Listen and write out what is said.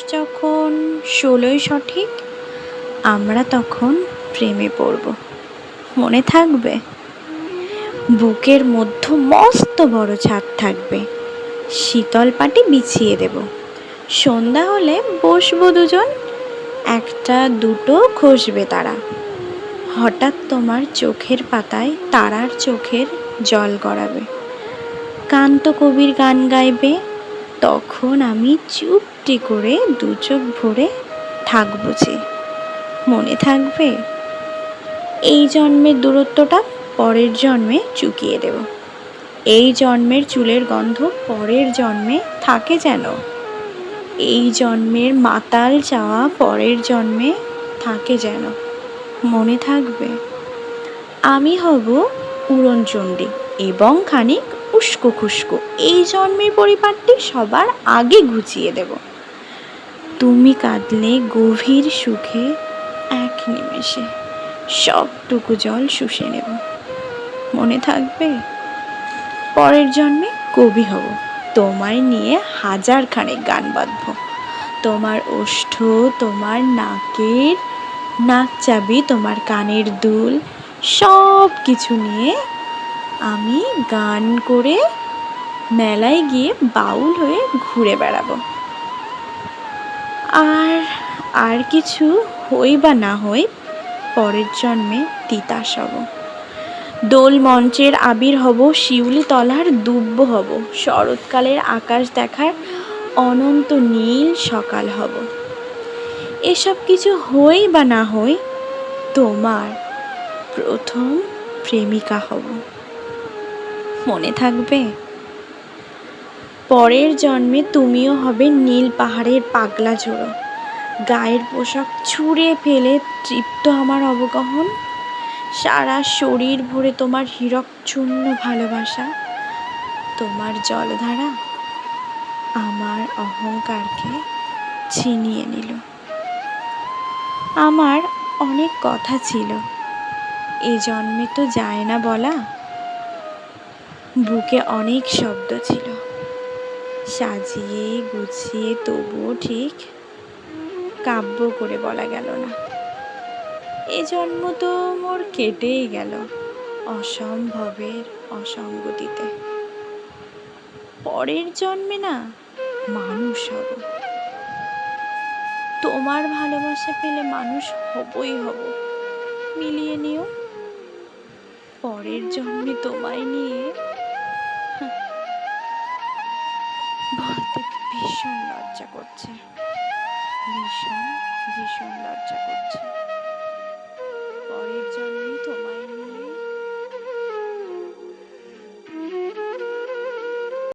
যখন 16ই সঠিক, আমরা তখন প্রেমে পড়ব। মনে থাকবে? বুকের মধ্যে মস্ত বড় ছাদ থাকবে, শীতল পাটি বিছিয়ে দেব। সন্ধ্যা হলে বসবো দুজন, একটা দুটো খসবে তারা। হঠাৎ তোমার চোখের পাতায় তারার চোখের জল গড়াবে। কান্ত কবির গান গাইবে, তখন আমি চুপটি করে দু চোখ ভরে থাকবো যে। মনে থাকবে? এই জন্মের দূরত্বটা পরের জন্মে চুকিয়ে দেব। এই জন্মের চুলের গন্ধ পরের জন্মে থাকে যেন। এই জন্মের মাতাল চাওয়া পরের জন্মে থাকে যেন। মনে থাকবে? আমি হব উড়নচণ্ডী এবং খানিক উস্কো খুস্কো। এই জন্মের পরিপাটি সবার আগে ঘুচিয়ে দেব। তুমি কাঁদলে গভীর সুখে এক নিমেষে সবটুকু জল শুষে নেব। মনে থাকবে? পরের জন্মে কবি হব, তোমায় নিয়ে হাজার খানেক গান বাঁধব। তোমার ওষ্ঠ, তোমার নাকের নাক চাবি, তোমার কানের দুল, সব কিছু নিয়ে আমি গান করে মেলায় গিয়ে বাউল হয়ে ঘুরে বেড়াবো। আর কিছু হই বা না হই, পরের জন্মে তিতাস হব। দোল মঞ্চের আবির হব, শিউলি তলার দুব্ব হব, শরৎকালের আকাশ দেখার অনন্ত নীল সকাল হব। এসব কিছু হই বা না হই, তোমার প্রথম প্রেমিকা হব। মনে থাকবে? পরের জন্মে তুমিও হবে নীল পাহাড়ের পাগলা ঝোড়ো। গায়ের পোশাক ছুঁড়ে ফেলে তৃপ্ত আমার অবগাহন। সারা শরীর ভরে তোমার হীরকচূর্ণ ভালোবাসা। তোমার জলধারা আমার অহংকারকে ছিনিয়ে নিল। আমার অনেক কথা ছিল, এ জন্মে তো যায় না বলা। বুকে অনেক শব্দ ছিল, সাজিয়ে গুছিয়ে তবুও ঠিক কাব্য করে বলা গেল না। এ জন্ম তো মোর কেটেই গেল অসম্ভবের অসঙ্গতিতে। পরের জন্মে না মানুষ হব, তোমার ভালোবাসা পেলে মানুষ হবই হব। মিলিয়ে নিও। পরের জন্মে তোমায় নিয়ে বলতে ভীষণ লজ্জা করছে, ভীষণ ভীষণ লজ্জা করছে। পরের জন্মে